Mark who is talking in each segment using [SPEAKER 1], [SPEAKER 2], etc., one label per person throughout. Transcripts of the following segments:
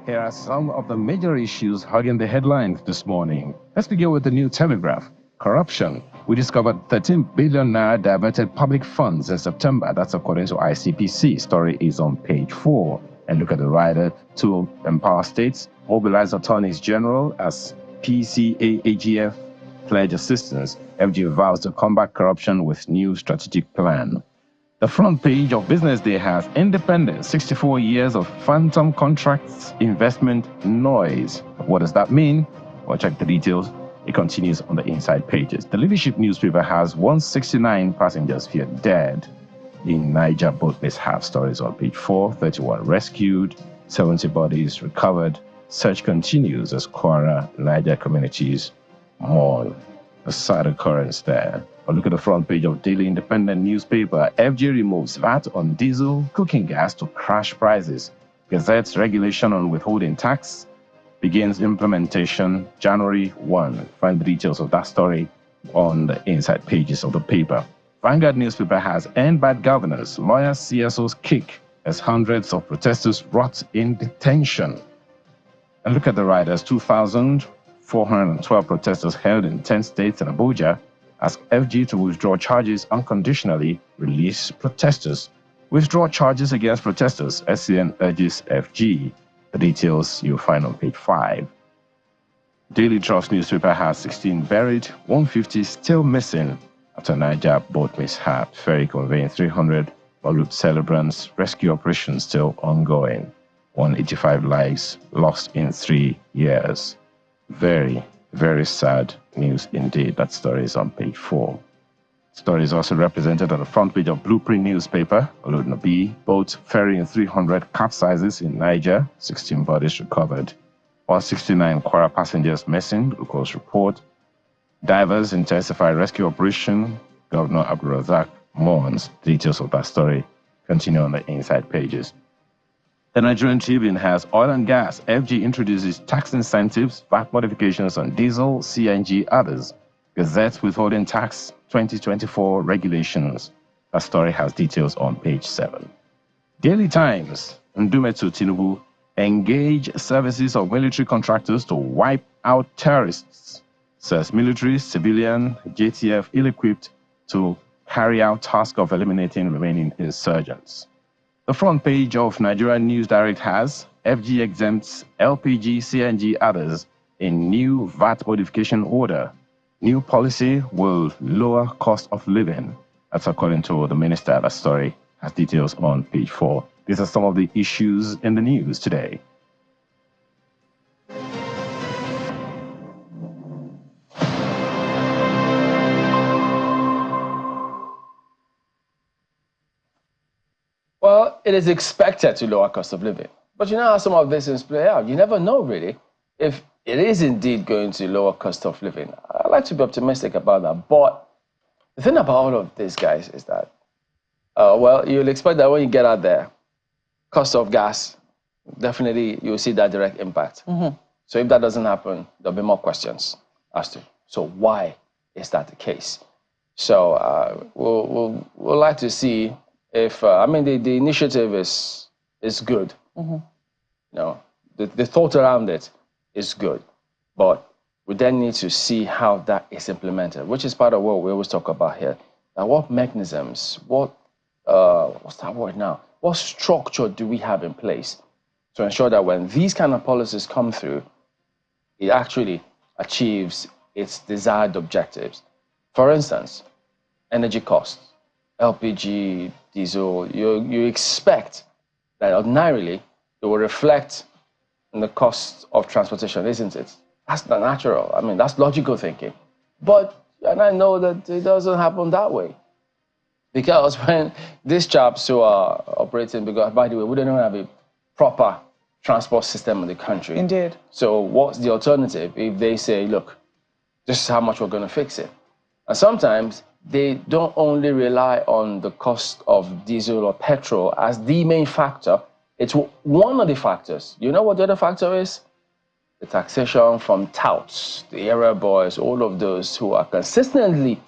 [SPEAKER 1] Here are some of the major issues hugging the headlines this morning. Let's begin with the New Telegraph. Corruption. We discovered 13 billion naira diverted public funds in September. That's according to ICPC. Story is on page 4. And look at the rider to empower states, mobilize attorneys general as PCAAGF pledge assistance. FG vows to combat corruption with new strategic plan. The front page of Business Day has independence, 64 years of phantom contracts, investment noise. What does that mean? Well, check the details. It continues on the inside pages. The Leadership newspaper has 169 passengers feared dead in Niger boat mishap. Stories on page 4. 31 rescued, 70 bodies recovered. Search continues as Kwara, Niger communities mourn. A sad occurrence there. But look at the front page of Daily Independent newspaper. FG removes VAT on diesel, cooking gas to crash prices. Gazette's regulation on withholding tax begins implementation January 1. Find the details of that story on the inside pages of the paper. Vanguard newspaper has End Bad Governance. Lawyers CSOs kick as hundreds of protesters rot in detention. And look at the riders. 2,412 protesters held in 10 states and Abuja as FG to withdraw charges unconditionally, release protesters. Withdraw charges against protesters, SCN urges FG. The details you'll find on page 5. Daily Trust newspaper has 16 buried, 150 still missing after Niger boat mishap. Ferry conveying 300 Balut celebrants. Rescue operation still ongoing. 185 lives lost in 3 years. Very, very sad news indeed. That story is on page 4. Story is also represented on the front page of Blueprint newspaper. Oludnabi, boat ferrying 300 capsizes in Niger, 16 bodies recovered. 169 Kwara passengers missing, glucose report. Divers intensify rescue operation. Governor Abdulrazak mourns. Details of that story continue on the inside pages. The Nigerian Tribune has oil and gas. FG introduces tax incentives, VAT modifications on diesel, CNG, others. Gazette withholding tax 2024 regulations. That story has details on page 7. Daily Times. Ndumetu Tinubu engage services of military contractors to wipe out terrorists. Says military, civilian, JTF ill-equipped to carry out task of eliminating remaining insurgents. The front page of Nigerian News Direct has FG exempts LPG, CNG, others in new VAT modification order. New policy will lower cost of living. That's according to the minister. That story has details on page 4. These are some of the issues in the news today.
[SPEAKER 2] Well, it is expected to lower cost of living. But you know how some of this is play out. You never know, really, if it is indeed going to lower cost of living. I like to be optimistic about that. But the thing about all of this, guys, is that, well, you'll expect that when you get out there, cost of gas, definitely you'll see that direct impact. So if that doesn't happen, there'll be more questions as to, so why is that the case? So we'll like to see if, I mean, the initiative is good. You know, the thought around it is good. But we then need to see how that is implemented, which is part of what we always talk about here. Now, what mechanisms, what's that word now? What structure do we have in place to ensure that when these kind of policies come through, it actually achieves its desired objectives? For instance, energy costs, LPG, diesel, you expect that ordinarily it will reflect in the cost of transportation, isn't it? That's not natural. I mean, that's logical thinking. But, and I know that it doesn't happen that way. Because when these chaps who are operating, because by the way, we don't even have a proper transport system in the country.
[SPEAKER 3] Indeed.
[SPEAKER 2] So what's the alternative if they say, look, this is how much we're going to fix it? And sometimes they don't only rely on the cost of diesel or petrol as the main factor. It's one of the factors. You know what the other factor is? The taxation from touts, the area boys, all of those who are consistently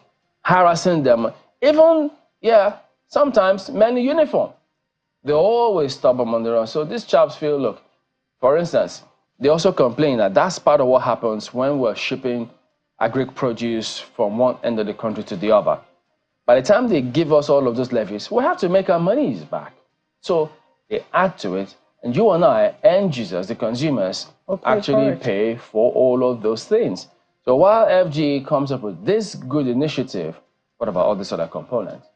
[SPEAKER 2] harassing them. Even, yeah, sometimes men in uniform. They always stop them on the run. So these chaps feel, look, For instance, they also complain that that's part of what happens when we're shipping agric produce from one end of the country to the other. By the time they give us all of those levies, we have to make our monies back. So they add to it, and you and I, end users, the consumers, actually pay for all of those things. So while FGE comes up with this good initiative, what about all these other components?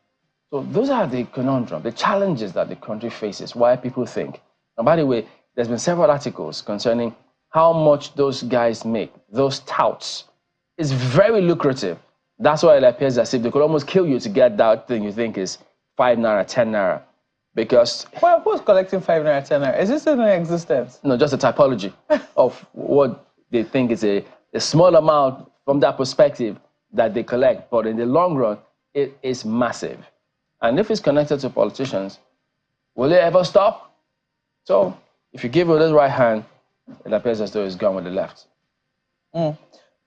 [SPEAKER 2] So those are the conundrum, the challenges that the country faces, why people think. And by the way, there's been several articles concerning how much those guys make, those touts. It's very lucrative. That's why it appears as if they could almost kill you to get that thing you think is 5 naira, 10 naira. Because...
[SPEAKER 3] Well, who's collecting 5 naira, 10 naira? Is this still in existence?
[SPEAKER 2] No, just a typology of what they think is a small amount from that perspective that they collect. But in the long run, it is massive. And if it's connected to politicians, will it ever stop? So if you give it the right hand, it appears as though it's gone with the left.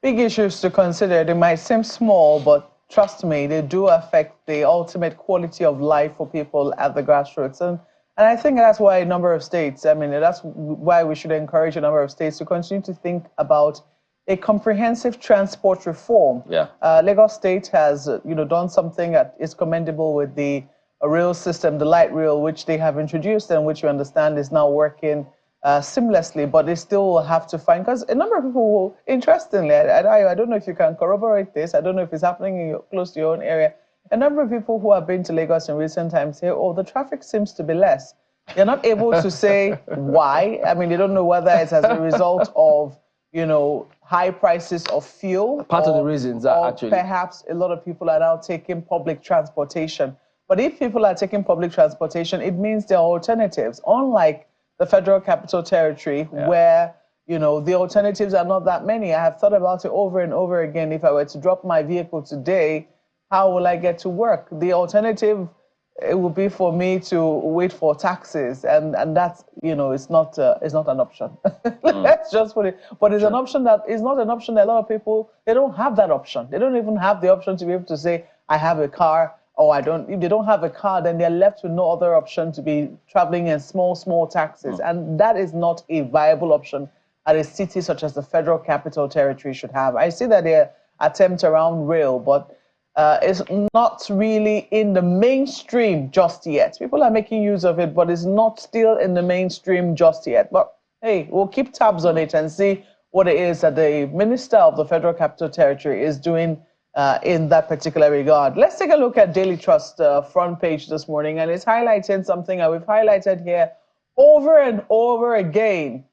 [SPEAKER 3] Big issues to consider. They might seem small, but trust me, they do affect the ultimate quality of life for people at the grassroots. And I think that's why a number of states, I mean, that's why we should encourage a number of states to continue to think about a comprehensive transport reform.
[SPEAKER 2] Yeah.
[SPEAKER 3] Lagos State has, done something that is commendable with the rail system, the light rail, which they have introduced and which you understand is now working seamlessly, but they still will have to find, because a number of people will, interestingly, I don't know if you can corroborate this, I don't know if it's happening close to your own area, a number of people who have been to Lagos in recent times say, oh, the traffic seems to be less. They're not able to say why. I mean, they don't know whether it's as a result of, high prices of fuel.
[SPEAKER 2] Part of the reasons are actually...
[SPEAKER 3] perhaps a lot of people are now taking public transportation. But if people are taking public transportation, it means there are alternatives, unlike the Federal Capital Territory, where, the alternatives are not that many. I have thought about it over and over again. If I were to drop my vehicle today, how will I get to work? The alternative, it would be for me to wait for taxis, and that's, it's not an option. Let's just put it. But it's an option that is not an option that a lot of people, they don't have that option. They don't even have the option to be able to say, I have a car. Or I don't. If they don't have a car, then they're left with no other option to be traveling in small taxis. And that is not a viable option that a city such as the Federal Capital Territory should have. I see that there are attempts around rail, but it's not really in the mainstream just yet. People are making use of it, but it's not still in the mainstream just yet. But hey, we'll keep tabs on it and see what it is that the Minister of the Federal Capital Territory is doing in that particular regard. Let's take a look at Daily Trust front page this morning, and it's highlighting something that we've highlighted here over and over again,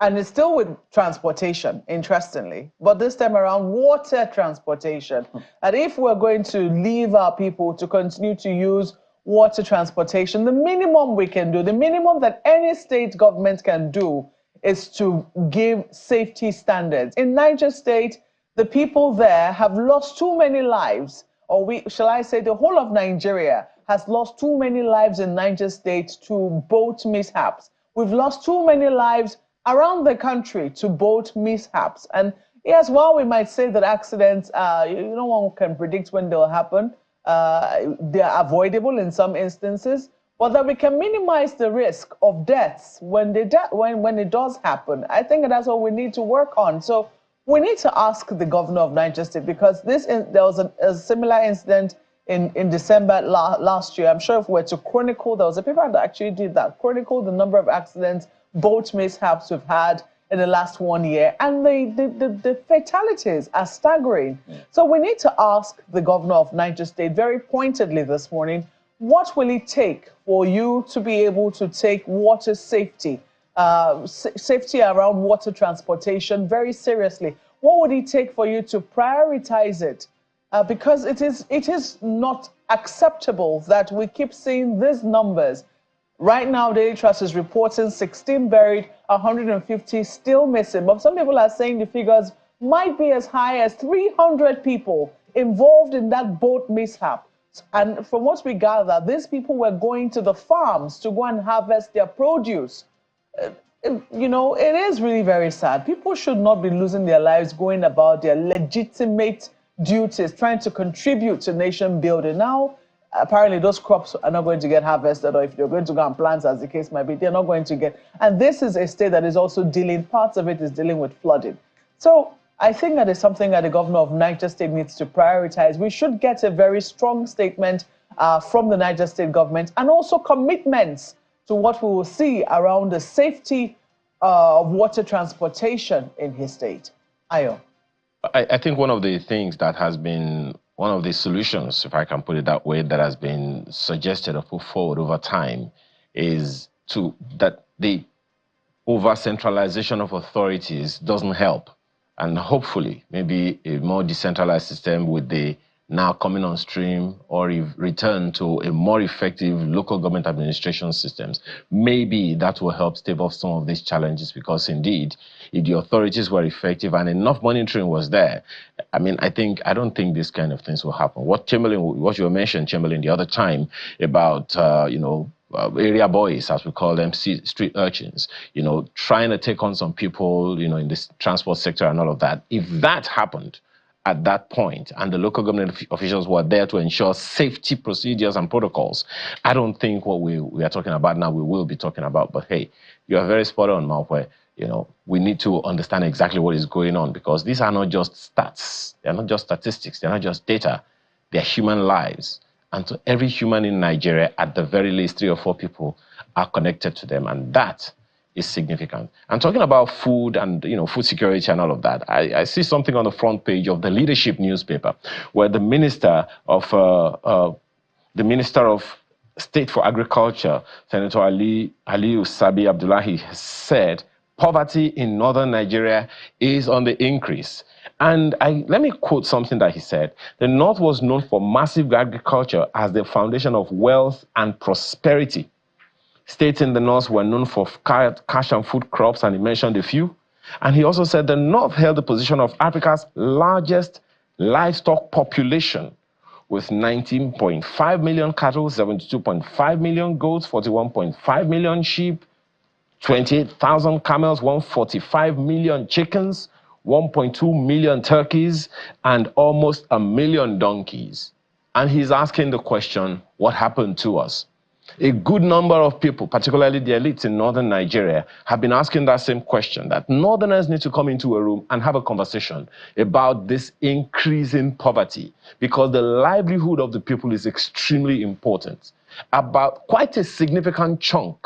[SPEAKER 3] and it's still with transportation, interestingly, but this time around water transportation. And if we're going to leave our people to continue to use water transportation, the minimum we can do, the minimum that any state government can do, is to give safety standards. In Niger State, the people there have lost too many lives, or shall I say the whole of Nigeria has lost too many lives in Niger State to boat mishaps. We've lost too many lives around the country to boat mishaps. And yes, while we might say that accidents, no one can predict when they'll happen, they're avoidable in some instances, but that we can minimize the risk of deaths when it does happen. I think that's what we need to work on. So we need to ask the governor of Niger State, because there was a similar incident in December last year. I'm sure if we were to chronicle, there was a paper that actually did that, chronicle the number of accidents, boat mishaps we've had in the last 1 year, and the fatalities are staggering. So we need to ask the governor of Niger State very pointedly this morning, what will it take for you to be able to take water safety, safety around water transportation very seriously? What would it take for you to prioritize it? Because it is not acceptable that we keep seeing these numbers. Right now, Daily Trust is reporting 16 buried, 150 still missing. But some people are saying the figures might be as high as 300 people involved in that boat mishap. And from what we gather, these people were going to the farms to go and harvest their produce. It is really very sad. People should not be losing their lives going about their legitimate duties, trying to contribute to nation building. Now, apparently those crops are not going to get harvested, or if you're going to go and plant, as the case might be, they're not going to get. And this is a state that is also dealing, parts of it is dealing with flooding. So I think that is something that the governor of Niger State needs to prioritize. We should get a very strong statement from the Niger State government, and also commitments to what we will see around the safety of water transportation in his state. Ayo.
[SPEAKER 1] I think one of the things that has been one of the solutions, if I can put it that way, that has been suggested or put forward over time is that the over-centralization of authorities doesn't help. And hopefully, maybe a more decentralized system with the now coming on stream, or return to a more effective local government administration systems, maybe that will help stave off some of these challenges, because indeed, if the authorities were effective and enough monitoring was there, I mean, I don't think these kind of things will happen. What you mentioned, Chamberlain, the other time about, area boys, as we call them, street urchins, trying to take on some people, in this transport sector and all of that. If that happened at that point, and the local government officials were there to ensure safety procedures and protocols, I don't think what we are talking about now we will be talking about. But hey, you are very spot on, Malpwe. We need to understand exactly what is going on, because these are not just stats. They're not just statistics. They're not just data. They're human lives. And to every human in Nigeria, at the very least, 3 or 4 people are connected to them. And that is significant. And talking about food and food security and all of that, I see something on the front page of the Leadership newspaper, where the Minister of State for Agriculture, Senator Aliyu Sabi Abdullahi, said poverty in northern Nigeria is on the increase. And let me quote something that he said. The North was known for massive agriculture as the foundation of wealth and prosperity. States in the North were known for cash and food crops, and he mentioned a few. And he also said the North held the position of Africa's largest livestock population, with 19.5 million cattle, 72.5 million goats, 41.5 million sheep, 28,000 camels, 145 million chickens, 1.2 million turkeys, and almost 1 million donkeys. And he's asking the question, what happened to us? A good number of people, particularly the elites in northern Nigeria, have been asking that same question, that northerners need to come into a room and have a conversation about this increasing poverty, because the livelihood of the people is extremely important. About quite a significant chunk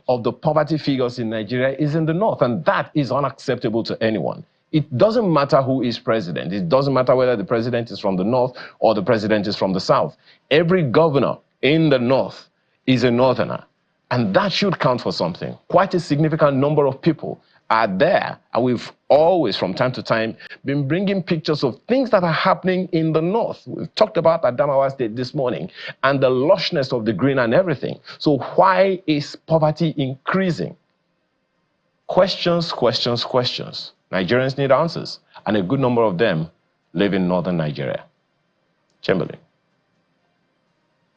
[SPEAKER 1] of the poverty figures in Nigeria is in the north, and that is unacceptable to anyone. It doesn't matter who is president. It doesn't matter whether the president is from the north or the president is from the south. Every governor in the north is a northerner, and that should count for something. Quite a significant number of people are there, and we've always, from time to time, been bringing pictures of things that are happening in the north. We've talked about Adamawa State this morning, and the lushness of the green and everything. So why is poverty increasing? Questions, questions, questions. Nigerians need answers, and a good number of them live in northern Nigeria. Chamberlain.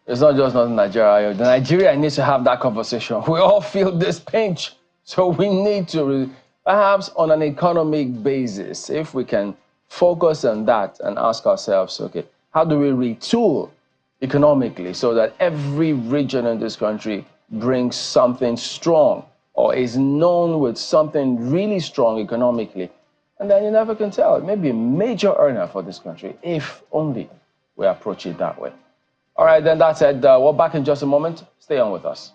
[SPEAKER 2] It's not just northern Nigeria. The Nigeria needs to have that conversation. We all feel this pinch, so we need to, perhaps on an economic basis, if we can focus on that and ask ourselves, okay, how do we retool economically so that every region in this country brings something strong, or is known with something really strong economically? And then you never can tell. It may be a major earner for this country, if only we approach it that way. All right, then that's it. We're back in just a moment. Stay on with us.